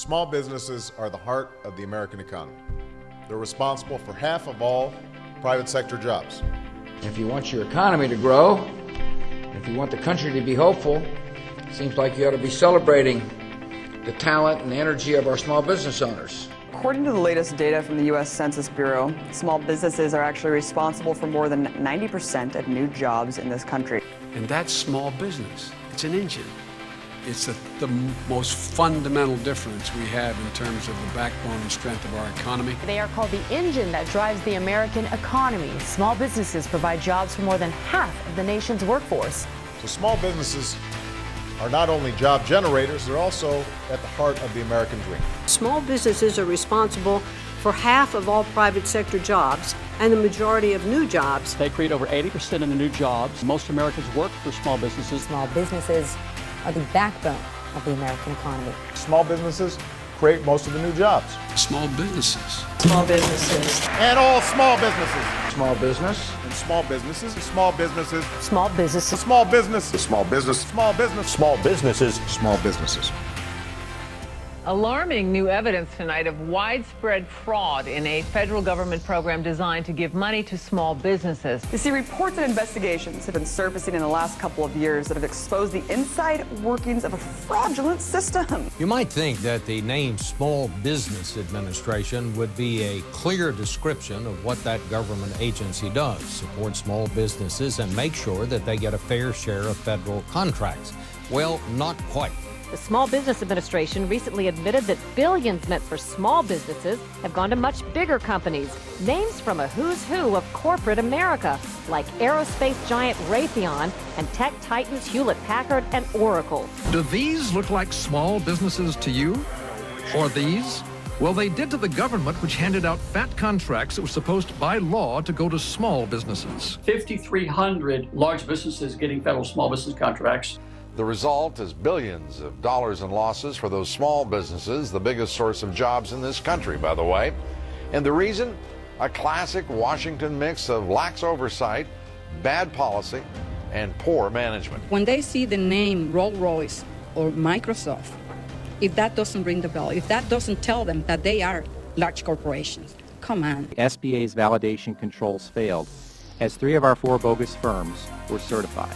Small businesses are the heart of the American economy. They're responsible for half of all private sector jobs. If you want your economy to grow, if you want the country to be hopeful, it seems like you ought to be celebrating the talent and energy of our small business owners. According to the latest data from the U.S. Census Bureau, small businesses are actually responsible for more than 90% of new jobs in this country. And that's small business. It's an engine. It's the most fundamental difference we have in terms of the backbone and strength of our economy. They are called the engine that drives the American economy. Small businesses provide jobs for more than half of the nation's workforce. So small businesses are not only job generators, they're also at the heart of the American dream. Small businesses are responsible for half of all private sector jobs and the majority of new jobs. They create over 80% of the new jobs. Most Americans work for small businesses. Small businesses are the backbone of the American economy. Small businesses create most of the new jobs. Small businesses. Small businesses. And all small businesses. Small business. And small businesses. Small businesses. Small businesses. Small business. Small business. Small business. Small businesses. Small businesses. Alarming new evidence tonight of widespread fraud in a federal government program designed to give money to small businesses. You see, reports and investigations have been surfacing in the last couple of years that have exposed the inside workings of a fraudulent system. You might think that the name Small Business Administration would be a clear description of what that government agency does: support small businesses and make sure that they get a fair share of federal contracts. Well, not quite. The Small Business Administration recently admitted that billions meant for small businesses have gone to much bigger companies. Names from a who's who of corporate America, like aerospace giant Raytheon and tech titans Hewlett-Packard and Oracle. Do these look like small businesses to you? Or these? Well, they did to the government, which handed out fat contracts that were supposed by law to go to small businesses. 5,300 large businesses getting federal small business contracts. The result is billions of dollars in losses for those small businesses, the biggest source of jobs in this country, by the way. And the reason? A classic Washington mix of lax oversight, bad policy, and poor management. When they see the name Rolls-Royce or Microsoft, if that doesn't ring the bell, if that doesn't tell them that they are large corporations, come on. SBA's validation controls failed, as 3 of our 4 bogus firms were certified.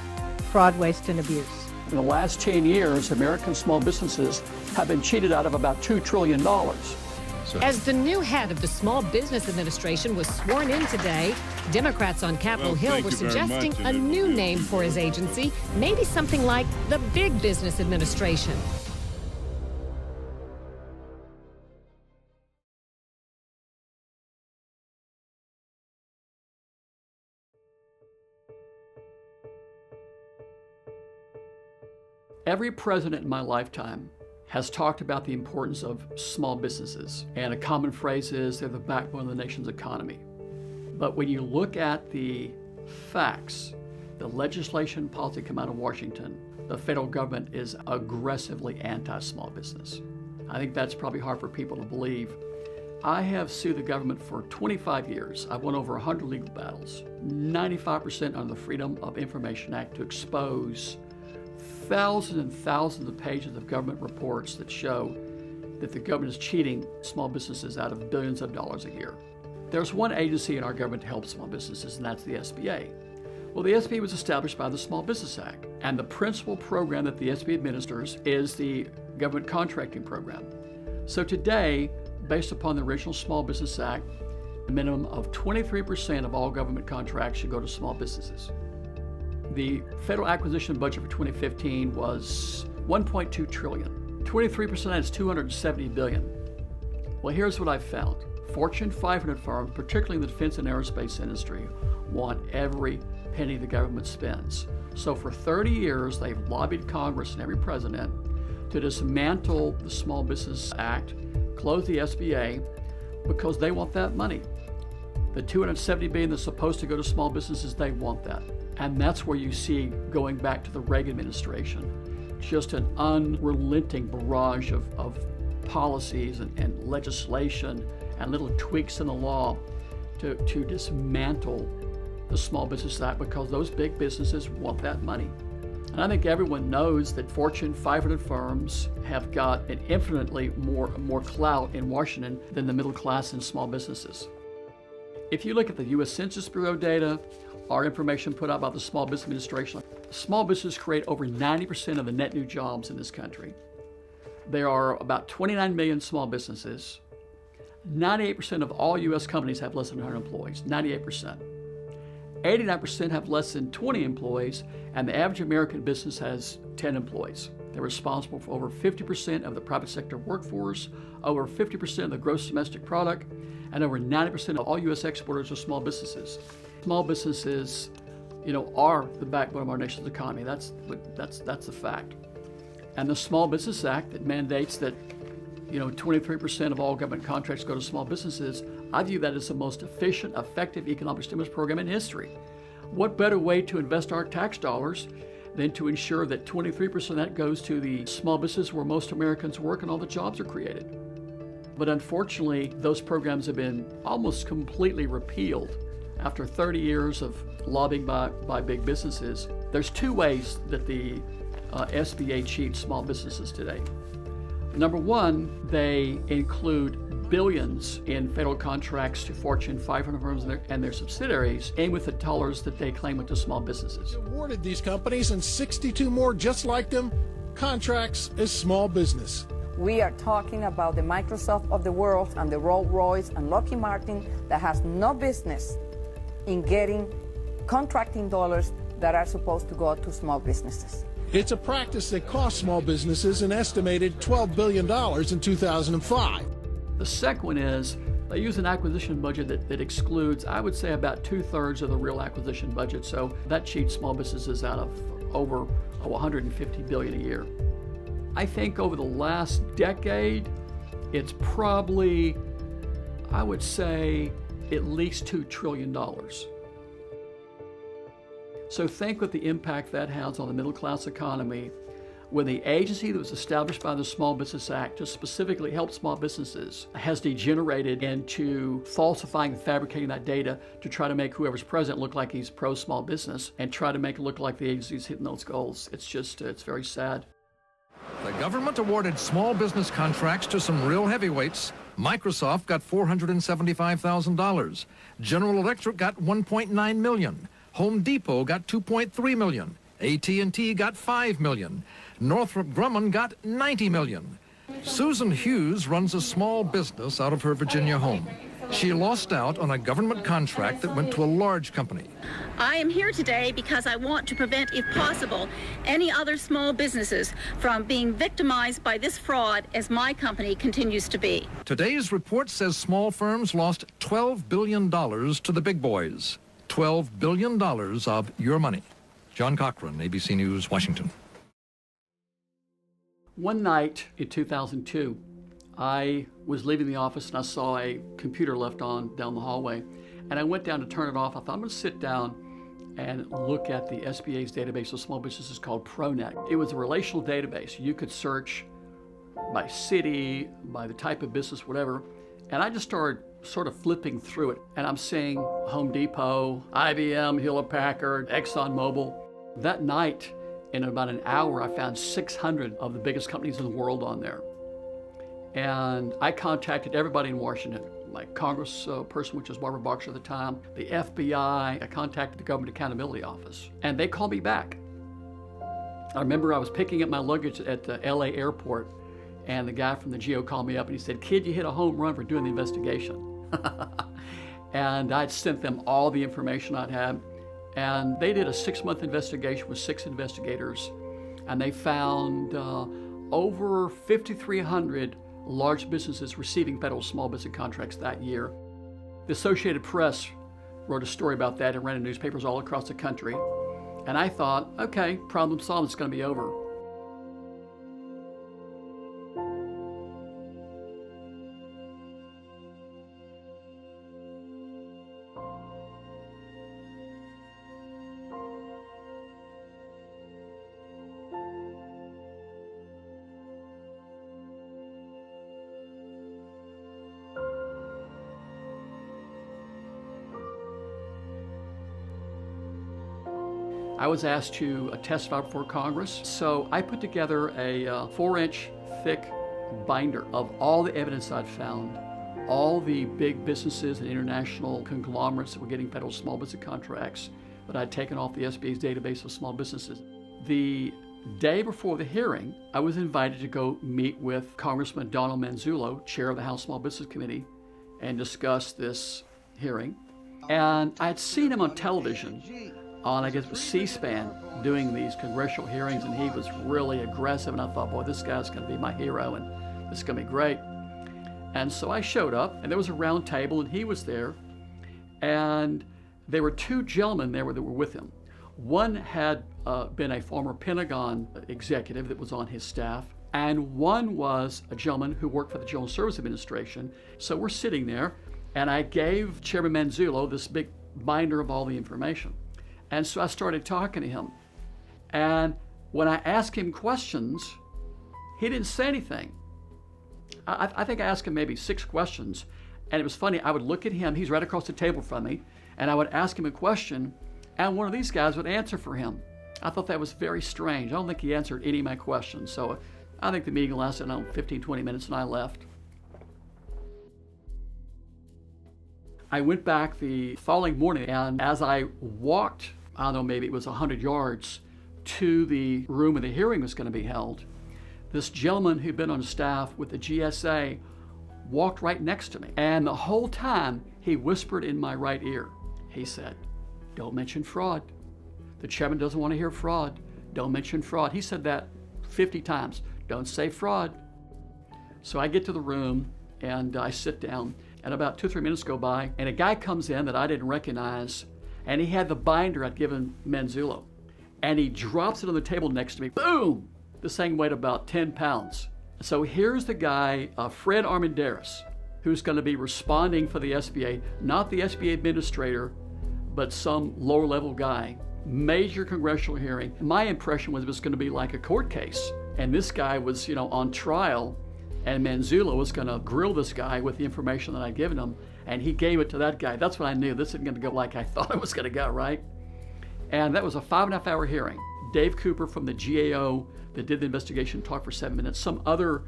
Fraud, waste, and abuse. In the last 10 years, American small businesses have been cheated out of about $2 trillion. As the new head of the Small Business Administration was sworn in today, Democrats on Capitol Hill were suggesting a new name for his agency, maybe something like the Big Business Administration. Every president in my lifetime has talked about the importance of small businesses, and a common phrase is they're the backbone of the nation's economy. But when you look at the facts, the legislation and policy come out of Washington, the federal government is aggressively anti-small business. I think that's probably hard for people to believe. I have sued the government for 25 years. I've won over 100 legal battles, 95% under the Freedom of Information Act, to expose thousands and thousands of pages of government reports that show that the government is cheating small businesses out of billions of dollars a year. There's one agency in our government to help small businesses, and that's the SBA. Well, the SBA was established by the Small Business Act, and the principal program that the SBA administers is the government contracting program. So today, based upon the original Small Business Act, a minimum of 23% of all government contracts should go to small businesses. The federal acquisition budget for 2015 was $1.2 trillion. 23% is $270 billion. Well, here's what I've found. Fortune 500 firms, particularly in the defense and aerospace industry, want every penny the government spends. So for 30 years, they've lobbied Congress and every president to dismantle the Small Business Act, close the SBA, because they want that money. The $270 billion that's supposed to go to small businesses, they want that. And that's where you see, going back to the Reagan administration, just an unrelenting barrage of policies and legislation and little tweaks in the law to dismantle the Small Business Act, because those big businesses want that money. And I think everyone knows that Fortune 500 firms have got an infinitely more clout in Washington than the middle class and small businesses. If you look at the U.S. Census Bureau data, our information put out by the Small Business Administration, small businesses create over 90% of the net new jobs in this country. There are about 29 million small businesses. 98% of all U.S. companies have less than 100 employees, 98%. 89% have less than 20 employees, and the average American business has 10 employees. They're responsible for over 50% of the private sector workforce, over 50% of the gross domestic product, and over 90% of all U.S. exporters are small businesses. Small businesses, are the backbone of our nation's economy. That's the fact. And the Small Business Act that mandates that 23% of all government contracts go to small businesses, I view that as the most efficient, effective economic stimulus program in history. What better way to invest our tax dollars than to ensure that 23% of that goes to the small business where most Americans work and all the jobs are created? But unfortunately, those programs have been almost completely repealed after 30 years of lobbying by big businesses. There's two ways that the SBA cheats small businesses today. Number one, they include billions in federal contracts to Fortune 500 firms and their subsidiaries, aimed with the dollars that they claim went to small businesses. Awarded these companies and 62 more just like them contracts as small business. We are talking about the Microsoft of the world and the Rolls-Royce and Lockheed Martin that has no business in getting contracting dollars that are supposed to go to small businesses. It's a practice that cost small businesses an estimated $12 billion in 2005. The second one is they use an acquisition budget that excludes, I would say, about 2/3 of the real acquisition budget. So that cheats small businesses out of over $150 billion a year. I think over the last decade, it's probably, I would say, at least $2 trillion. So think what the impact that has on the middle class economy when the agency that was established by the Small Business Act to specifically help small businesses has degenerated into falsifying and fabricating that data to try to make whoever's president look like he's pro-small business and try to make it look like the agency's hitting those goals. It's just, it's very sad. The government awarded small business contracts to some real heavyweights. Microsoft got $475,000. General Electric got $1.9 million. Home Depot got $2.3 million. AT&T got $5 million. Northrop Grumman got $90 million. Susan Hughes runs a small business out of her Virginia home. She lost out on a government contract that went to a large company. I am here today because I want to prevent, if possible, any other small businesses from being victimized by this fraud as my company continues to be. Today's report says small firms lost $12 billion to the big boys. $12 billion of your money. John Cochran, ABC News, Washington. One night in 2002, I was leaving the office and I saw a computer left on down the hallway. And I went down to turn it off. I thought, I'm going to sit down and look at the SBA's database of small businesses called ProNet. It was a relational database. You could search by city, by the type of business, whatever. And I just started sort of flipping through it. And I'm seeing Home Depot, IBM, Hewlett-Packard, ExxonMobil. That night, in about an hour, I found 600 of the biggest companies in the world on there. And I contacted everybody in Washington, my congressperson, which was Barbara Boxer at the time, the FBI. I contacted the Government Accountability Office, and they called me back. I remember I was picking up my luggage at the LA airport, and the guy from the GO called me up and he said, "Kid, you hit a home run for doing the investigation." And I'd sent them all the information I'd had. And they did a 6-month investigation with 6 investigators. And they found over 5,300 large businesses receiving federal small business contracts that year. The Associated Press wrote a story about that and ran in newspapers all across the country. And I thought, okay, problem solved, it's going to be over. I was asked to testify before Congress, so I put together a 4-inch thick binder of all the evidence I'd found, all the big businesses and international conglomerates that were getting federal small business contracts that I'd taken off the SBA's database of small businesses. The day before the hearing, I was invited to go meet with Congressman Donald Manzullo, chair of the House Small Business Committee, and discuss this hearing. And I'd seen him on television on, I guess, C-SPAN doing these congressional hearings, and he was really aggressive, and I thought, boy, this guy's going to be my hero, and this is going to be great. And so I showed up, and there was a round table, and he was there, and there were two gentlemen there that were with him. One had been a former Pentagon executive that was on his staff, and one was a gentleman who worked for the General Services Administration. So we're sitting there, and I gave Chairman Manzullo this big binder of all the information. And so I started talking to him. And when I asked him questions, he didn't say anything. I think I asked him maybe 6 questions. And it was funny, I would look at him, he's right across the table from me, and I would ask him a question, and one of these guys would answer for him. I thought that was very strange. I don't think he answered any of my questions. So I think the meeting lasted, 15, 20 minutes, and I left. I went back the following morning, and as I walked, I don't know, maybe it was 100 yards to the room where the hearing was going to be held, this gentleman who'd been on staff with the GSA walked right next to me. And the whole time, he whispered in my right ear. He said, "Don't mention fraud. The chairman doesn't want to hear fraud. Don't mention fraud." He said that 50 times. Don't say fraud. So I get to the room, and I sit down, and about 2 or 3 minutes go by, and a guy comes in that I didn't recognize, and he had the binder I'd given Manzullo, and he drops it on the table next to me. Boom! This thing weighed about 10 pounds. So here's the guy, Fred Armendariz, who's going to be responding for the SBA, not the SBA administrator, but some lower-level guy. Major congressional hearing. My impression was it was going to be like a court case, and this guy was, on trial, and Manzullo was going to grill this guy with the information that I'd given him, and he gave it to that guy. That's when I knew this isn't going to go like I thought it was going to go, right? And that was a 5.5-hour hearing. Dave Cooper from the GAO that did the investigation talked for 7 minutes. Some other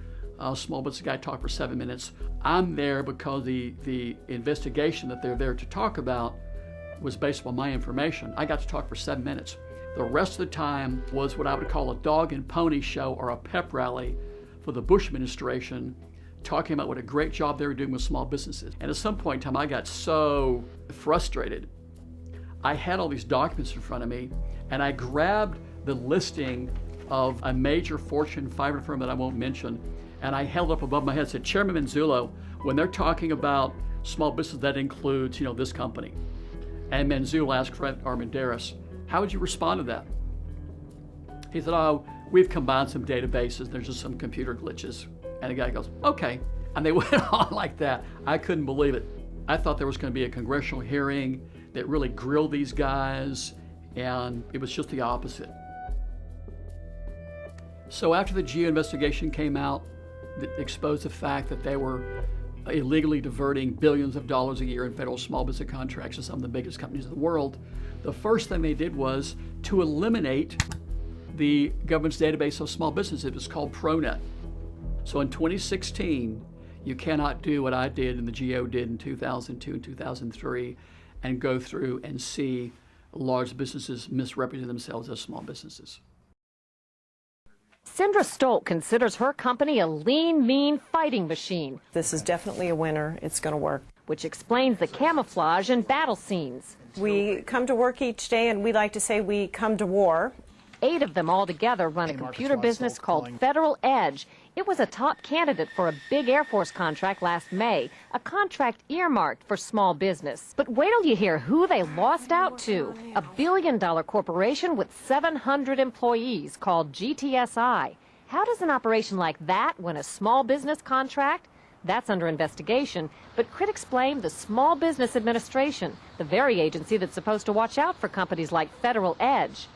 small business guy talked for 7 minutes. I'm there because the investigation that they're there to talk about was based on my information. I got to talk for 7 minutes. The rest of the time was what I would call a dog and pony show or a pep rally for the Bush administration, talking about what a great job they were doing with small businesses. And at some point in time, I got so frustrated. I had all these documents in front of me, and I grabbed the listing of a major Fortune 500 firm that I won't mention, and I held up above my head and said, "Chairman Manzullo, when they're talking about small business, that includes, this company." And Manzullo asked Fred Armendariz, "How would you respond to that?" He said, "Oh, we've combined some databases. There's just some computer glitches." And the guy goes, "Okay." And they went on like that. I couldn't believe it. I thought there was going to be a congressional hearing that really grilled these guys, and it was just the opposite. So after the GEO investigation came out, that exposed the fact that they were illegally diverting billions of dollars a year in federal small business contracts to some of the biggest companies in the world, the first thing they did was to eliminate the government's database of small businesses. It was called ProNet. So in 2016, you cannot do what I did and the GEO did in 2002 and 2003 and go through and see large businesses misrepresent themselves as small businesses. Sandra Stolt considers her company a lean, mean fighting machine. This is definitely a winner. It's going to work. Which explains the camouflage and battle scenes. We come to work each day, and we like to say we come to war. 8 of them all together run a computer business called Federal Edge. It was a top candidate for a big Air Force contract last May, a contract earmarked for small business. But wait till you hear who they lost out to. A billion-dollar corporation with 700 employees called GTSI. How does an operation like that win a small business contract? That's under investigation, but critics blame the Small Business Administration, the very agency that's supposed to watch out for companies like Federal Edge.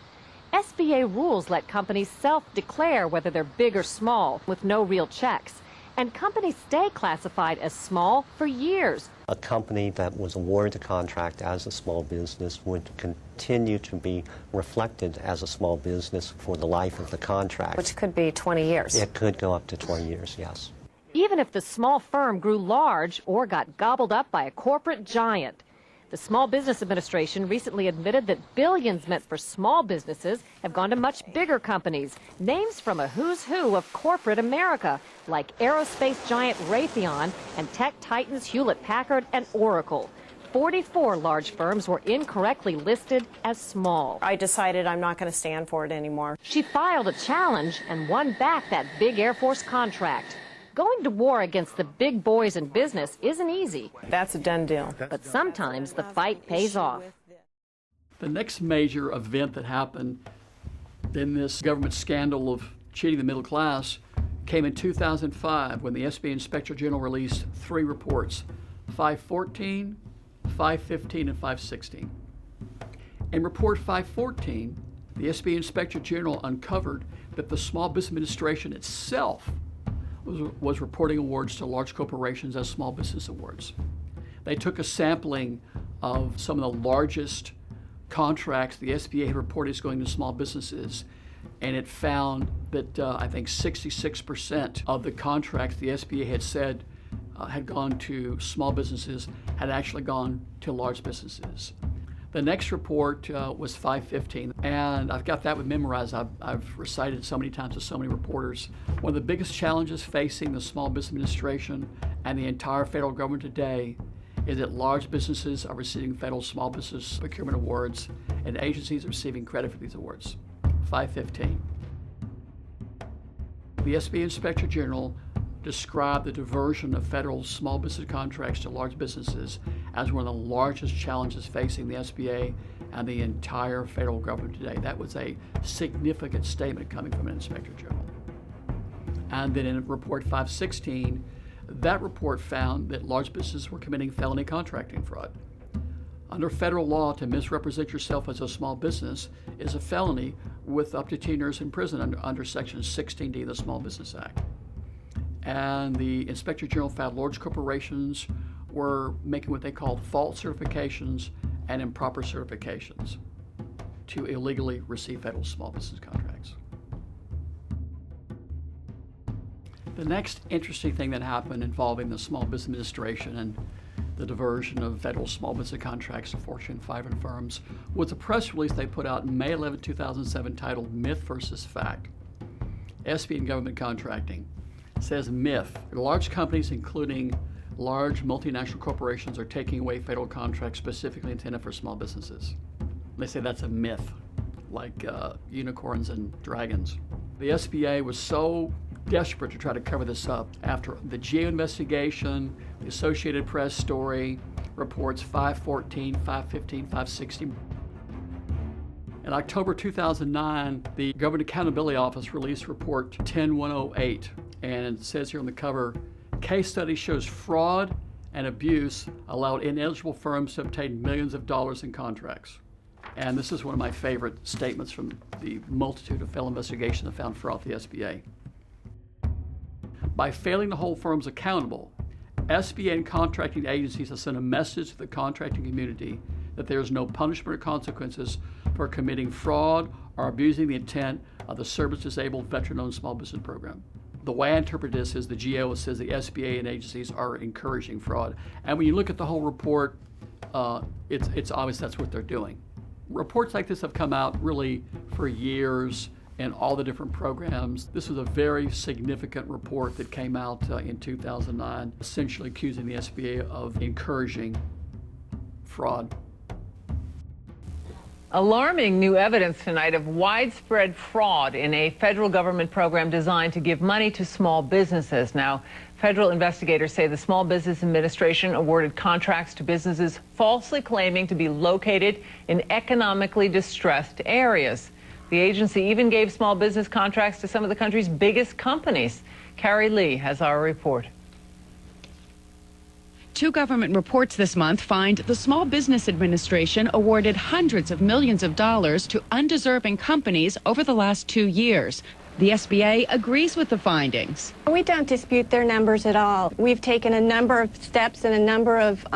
SBA rules let companies self-declare whether they're big or small, with no real checks. and companies stay classified as small for years. A company that was awarded a contract as a small business would continue to be reflected as a small business for the life of the contract. Which could be 20 years. It could go up to 20 years, yes. Even if the small firm grew large or got gobbled up by a corporate giant. The Small Business Administration recently admitted that billions meant for small businesses have gone to much bigger companies, names from a who's who of corporate America, like aerospace giant Raytheon and tech titans Hewlett-Packard and Oracle. 44 large firms were incorrectly listed as small. I decided I'm not going to stand for it anymore. She filed a challenge and won back that big Air Force contract. Going to war against the big boys in business isn't easy. That's a done deal. But sometimes the fight pays off. The next major event that happened in this government scandal of cheating the middle class came in 2005 when the SBA Inspector General released 3 reports, 514, 515, and 516. In Report 514, the SBA Inspector General uncovered that the Small Business Administration itself was reporting awards to large corporations as small business awards. They took a sampling of some of the largest contracts the SBA had reported as going to small businesses, and it found that I think 66% of the contracts the SBA had said had gone to small businesses had actually gone to large businesses. The next report was 515, and I've got that one memorized. I've recited it so many times to so many reporters. One of the biggest challenges facing the Small Business Administration and the entire federal government today is that large businesses are receiving federal small business procurement awards, and agencies are receiving credit for these awards. 515. The SBA Inspector General described the diversion of federal small business contracts to large businesses as one of the largest challenges facing the SBA and the entire federal government today. That was a significant statement coming from an Inspector General. And then in Report 516, that report found that large businesses were committing felony contracting fraud. Under federal law, to misrepresent yourself as a small business is a felony with up to 10 years in prison under Section 16D of the Small Business Act. And the Inspector General found large corporations were making what they called false certifications and improper certifications to illegally receive federal small business contracts. The next interesting thing that happened involving the Small Business Administration and the diversion of federal small business contracts to Fortune 500 firms was a press release they put out in May 11, 2007 titled Myth versus Fact. SBA and government contracting. Says myth. Large companies, including large multinational corporations, are taking away federal contracts specifically intended for small businesses. They say that's a myth, like unicorns and dragons. The SBA was so desperate to try to cover this up after the GAO investigation, the Associated Press story, reports 514, 515, 516. In October 2009, the Government Accountability Office released Report 10108. And it says here on the cover, case study shows fraud and abuse allowed ineligible firms to obtain millions of dollars in contracts. And this is one of my favorite statements from the multitude of federal investigations that found fraud at the SBA. By failing to hold firms accountable, SBA and contracting agencies have sent a message to the contracting community that there is no punishment or consequences for committing fraud or abusing the intent of the service-disabled veteran-owned small business program. The way I interpret this is the GAO says the SBA and agencies are encouraging fraud. And when you look at the whole report, it's obvious that's what they're doing. Reports like this have come out really for years in all the different programs. This was a very significant report that came out in 2009, essentially accusing the SBA of encouraging fraud. Alarming new evidence tonight of widespread fraud in a federal government program designed to give money to small businesses. Now, federal investigators say the Small Business Administration awarded contracts to businesses falsely claiming to be located in economically distressed areas. The agency even gave small business contracts to some of the country's biggest companies. Carrie Lee has our report. 2 government reports this month find the Small Business Administration awarded hundreds of millions of dollars to undeserving companies over the last 2 years. The SBA agrees with the findings. We don't dispute their numbers at all. We've taken a number of steps and a number of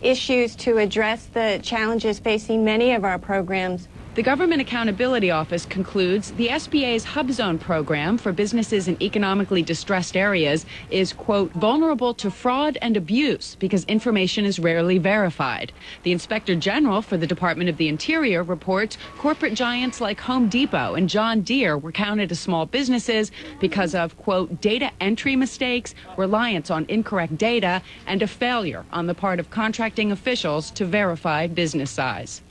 issues to address the challenges facing many of our programs. The Government Accountability Office concludes the SBA's Hub Zone program for businesses in economically distressed areas is, quote, vulnerable to fraud and abuse because information is rarely verified. The Inspector General for the Department of the Interior reports corporate giants like Home Depot and John Deere were counted as small businesses because of, quote, data entry mistakes, reliance on incorrect data, and a failure on the part of contracting officials to verify business size.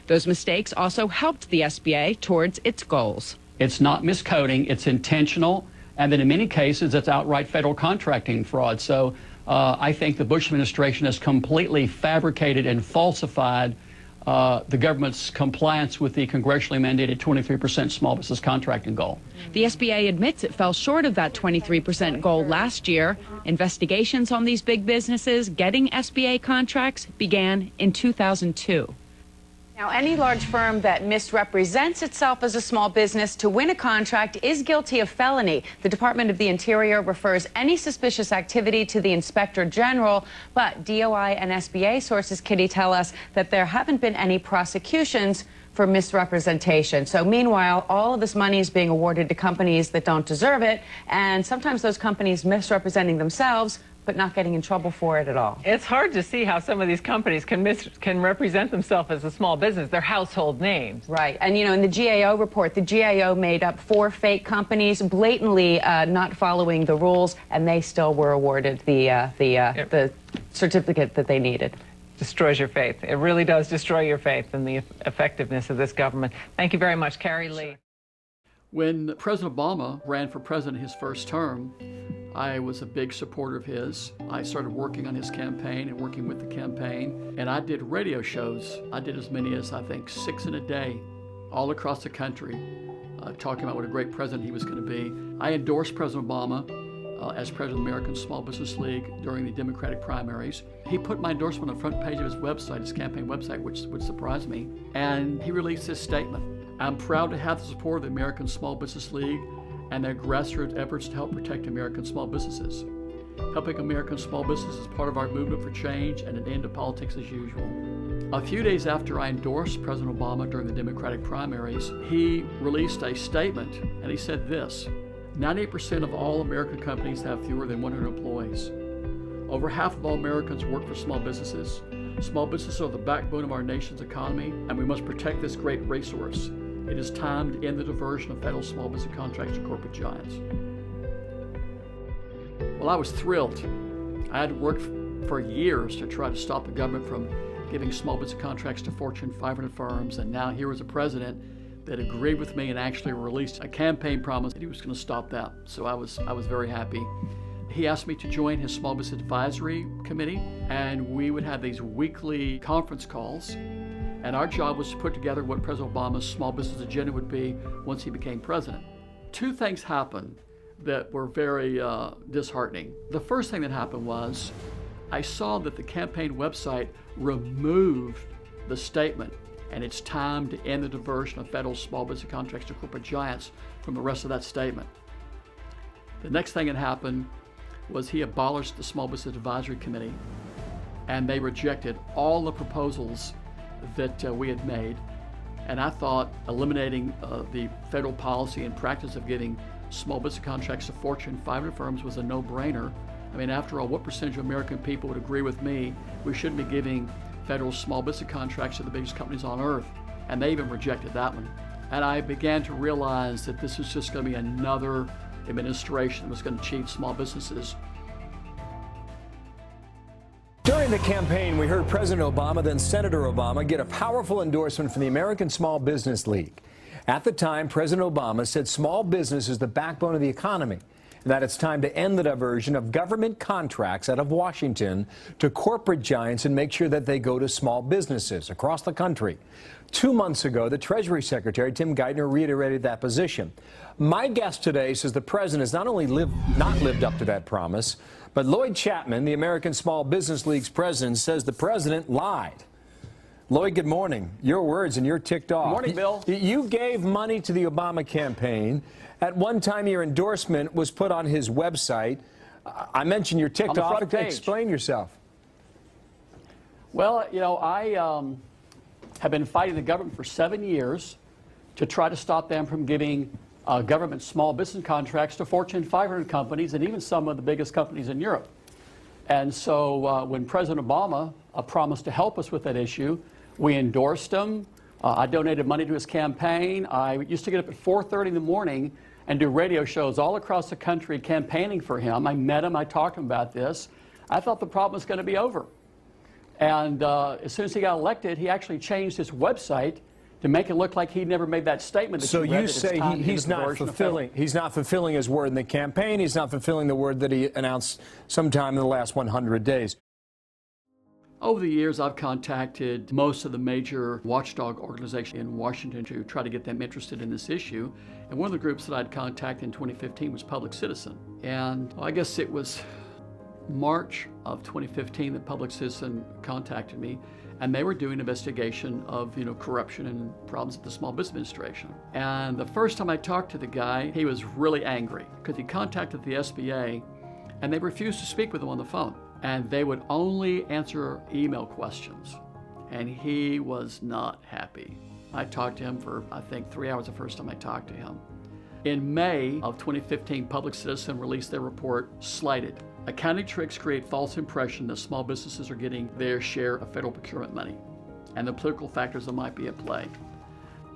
Those mistakes also helped the SBA towards its goals. It's not miscoding, it's intentional, and then in many cases it's outright federal contracting fraud. So I think the Bush administration has completely fabricated and falsified the government's compliance with the congressionally mandated 23% small business contracting goal. The SBA admits it fell short of that 23% goal last year. Investigations on these big businesses getting SBA contracts began in 2002. Now, any large firm that misrepresents itself as a small business to win a contract is guilty of felony. The Department of the Interior refers any suspicious activity to the Inspector General, but DOI and SBA sources, Kitty, tell us that there haven't been any prosecutions for misrepresentation. So meanwhile, all of this money is being awarded to companies that don't deserve it, and sometimes those companies misrepresenting themselves but not getting in trouble for it at all. It's hard to see how some of these companies can represent themselves as a small business. They're household names. Right. And, you know, in the GAO report, the GAO made up 4 fake companies blatantly not following the rules, and they still were awarded the certificate that they needed. Destroys your faith. It really does destroy your faith in the effectiveness of this government. Thank you very much, Carrie Lee. When President Obama ran for president his first term, I was a big supporter of his. I started working on his campaign and working with the campaign, and I did radio shows. I did as many as, I think, 6 in a day, all across the country, talking about what a great president he was going to be. I endorsed President Obama as president of the American Small Business League during the Democratic primaries. He put my endorsement on the front page of his website, his campaign website, which would surprise me, and he released this statement. I'm proud to have the support of the American Small Business League and their grassroots efforts to help protect American small businesses. Helping American small businesses is part of our movement for change and an end to politics as usual. A few days after I endorsed President Obama during the Democratic primaries, he released a statement, and he said this: 98% of all American companies have fewer than 100 employees. Over half of all Americans work for small businesses. Small businesses are the backbone of our nation's economy, and we must protect this great resource. It is time to end the diversion of federal small business contracts to corporate giants. Well, I was thrilled. I had worked for years to try to stop the government from giving small business contracts to Fortune 500 firms, and now here was a president that agreed with me and actually released a campaign promise that he was going to stop that. So I was very happy. He asked me to join his Small Business Advisory Committee, and we would have these weekly conference calls. And our job was to put together what President Obama's small business agenda would be once he became president. 2 things happened that were very disheartening. The first thing that happened was I saw that the campaign website removed the statement, and it's time to end the diversion of federal small business contracts to corporate giants, from the rest of that statement. The next thing that happened was he abolished the Small Business Advisory Committee, and they rejected all the proposals that we had made. And I thought eliminating the federal policy and practice of giving small business contracts to Fortune 500 firms was a no-brainer. I mean, after all, what percentage of American people would agree with me we shouldn't be giving federal small business contracts to the biggest companies on earth? And they even rejected that one. And I began to realize that this was just going to be another administration that was going to cheat small businesses. During the campaign, we heard President Obama, then Senator Obama, get a powerful endorsement from the American Small Business League. At the time, President Obama said small business is the backbone of the economy, and that it's time to end the diversion of government contracts out of Washington to corporate giants and make sure that they go to small businesses across the country. 2 months ago, the Treasury Secretary, Tim Geithner, reiterated that position. My guest today says the president has not only not lived up to that promise, but Lloyd Chapman, the American Small Business League's president, says the president lied. Lloyd, good morning. Your words, and you're ticked off. Good morning, Bill. You gave money to the Obama campaign. At one time, your endorsement was put on his website. I mentioned you're ticked off. Explain yourself. Well, I have been fighting the government for 7 years to try to stop them from giving government small business contracts to Fortune 500 companies and even some of the biggest companies in Europe. And so when President Obama promised to help us with that issue, we endorsed him. I donated money to his campaign. I used to get up at 4:30 in the morning and do radio shows all across the country campaigning for him. I met him. I talked to him about this. I thought the problem was going to be over. And as soon as he got elected, he actually changed his website to make it look like he never made that statement. That So you read you say he's not fulfilling his word in the campaign. He's not fulfilling the word that he announced sometime in the last 100 days. Over the years, I've contacted most of the major watchdog organizations in Washington to try to get them interested in this issue. And one of the groups that I'd contacted in 2015 was Public Citizen. And I guess it was March of 2015 that Public Citizen contacted me, and they were doing an investigation of corruption and problems at the Small Business Administration. And the first time I talked to the guy, he was really angry because he contacted the SBA and they refused to speak with him on the phone. And they would only answer email questions. And he was not happy. I talked to him for, I think, 3 hours the first time I talked to him. In May of 2015, Public Citizen released their report, Slighted. Accounting tricks create false impression that small businesses are getting their share of federal procurement money and the political factors that might be at play.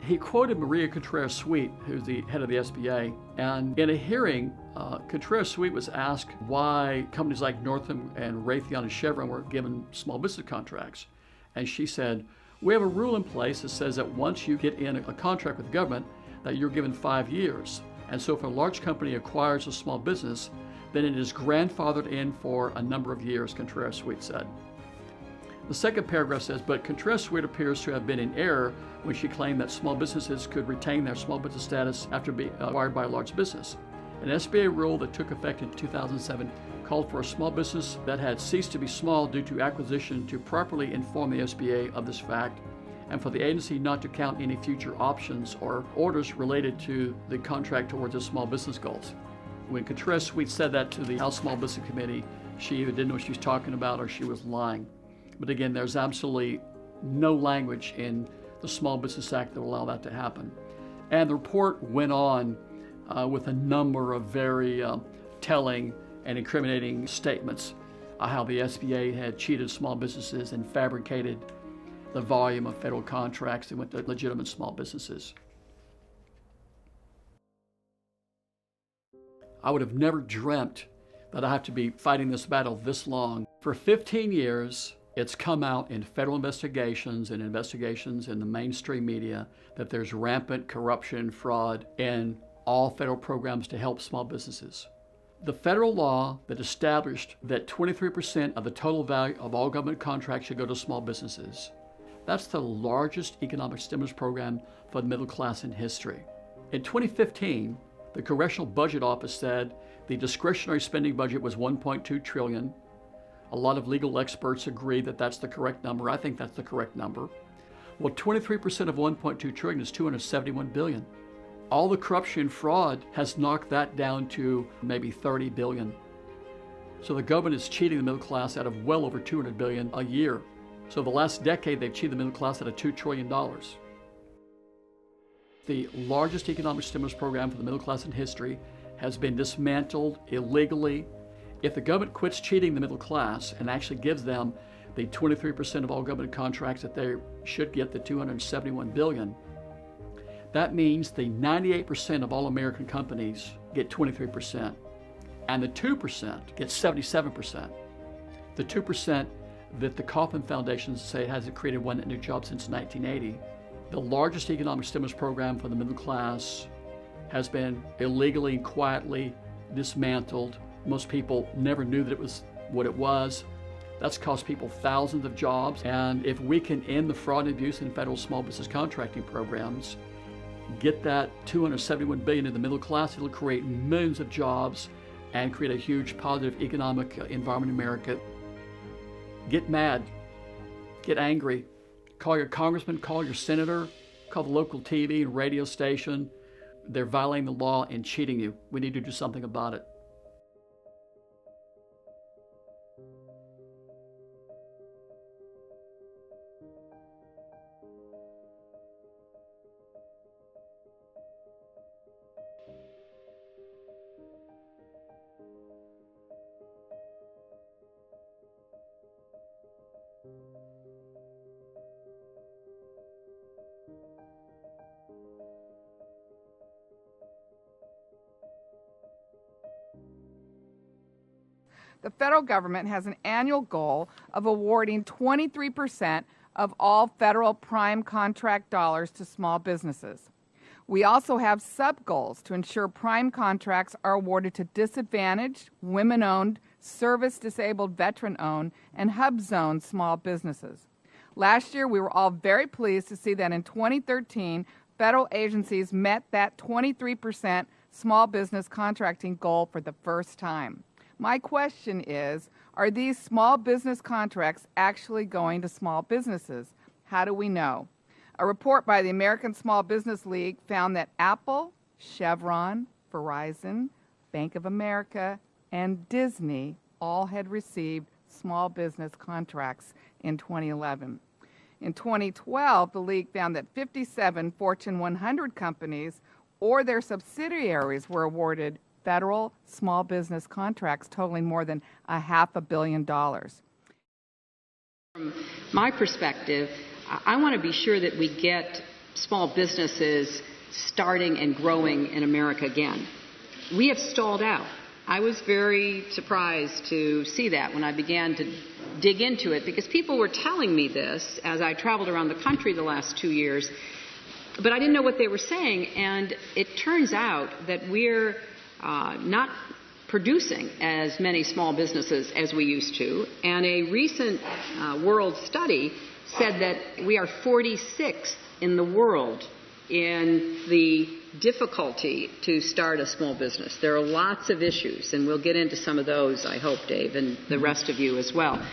He quoted Maria Contreras-Sweet, who's the head of the SBA, and in a hearing, Contreras-Sweet was asked why companies like Northam and Raytheon and Chevron were given small business contracts. And she said, "We have a rule in place that says that once you get in a contract with the government, that you're given 5 years. And so if a large company acquires a small business, then it is grandfathered in for a number of years," Contreras-Sweet said. The second paragraph says, "But Contreras-Sweet appears to have been in error when she claimed that small businesses could retain their small business status after being acquired by a large business. An SBA rule that took effect in 2007 called for a small business that had ceased to be small due to acquisition to properly inform the SBA of this fact and for the agency not to count any future options or orders related to the contract towards its small business goals." When Contreras-Sweet said that to the House Small Business Committee, she either didn't know what she was talking about or she was lying. But again, there's absolutely no language in the Small Business Act that will allow that to happen. And the report went on with a number of very telling and incriminating statements how the SBA had cheated small businesses and fabricated the volume of federal contracts that went to legitimate small businesses. I would have never dreamt that I have to be fighting this battle this long. For 15 years, it's come out in federal investigations and investigations in the mainstream media that there's rampant corruption, fraud in all federal programs to help small businesses. The federal law that established that 23% of the total value of all government contracts should go to small businesses, that's the largest economic stimulus program for the middle class in history. In 2015, the Congressional Budget Office said the discretionary spending budget was $1.2 trillion. A lot of legal experts agree that that's the correct number. I think that's the correct number. Well, 23% of $1.2 trillion is $271 billion. All the corruption and fraud has knocked that down to maybe $30 billion. So the government is cheating the middle class out of well over $200 billion a year. So the last decade, they've cheated the middle class out of $2 trillion. The largest economic stimulus program for the middle class in history has been dismantled illegally. If the government quits cheating the middle class and actually gives them the 23% of all government contracts that they should get, the $271 billion, that means the 98% of all American companies get 23%, and the 2% get 77%. The 2% that the Kauffman Foundation say hasn't created one new job since 1980. The largest economic stimulus program for the middle class has been illegally and quietly dismantled. Most people never knew that it was what it was. That's cost people thousands of jobs. And if we can end the fraud and abuse in federal small business contracting programs, get that $271 billion in the middle class, it'll create millions of jobs and create a huge positive economic environment in America. Get mad, get angry, Call your congressman, call your senator, call the local TV and radio station. They're violating the law and cheating you. We need to do something about it. The federal government has an annual goal of awarding 23% of all federal prime contract dollars to small businesses. We also have sub-goals to ensure prime contracts are awarded to disadvantaged, women-owned, service-disabled, veteran-owned, and hub-zone small businesses. Last year, we were all very pleased to see that in 2013, federal agencies met that 23% small business contracting goal for the first time. My question is, are these small business contracts actually going to small businesses? How do we know? A report by the American Small Business League found that Apple, Chevron, Verizon, Bank of America, and Disney all had received small business contracts in 2011. In 2012, the league found that 57 Fortune 100 companies or their subsidiaries were awarded federal small business contracts totaling more than $500 million. From my perspective, I want to be sure that we get small businesses starting and growing in America again. We have stalled out. I was very surprised to see that when I began to dig into it, because people were telling me this as I traveled around the country the last 2 years, but I didn't know what they were saying, and it turns out that we're not producing as many small businesses as we used to, and a recent world study said that we are 46th in the world in the difficulty to start a small business. There are lots of issues, and we'll get into some of those, I hope, Dave, and the rest of you as well.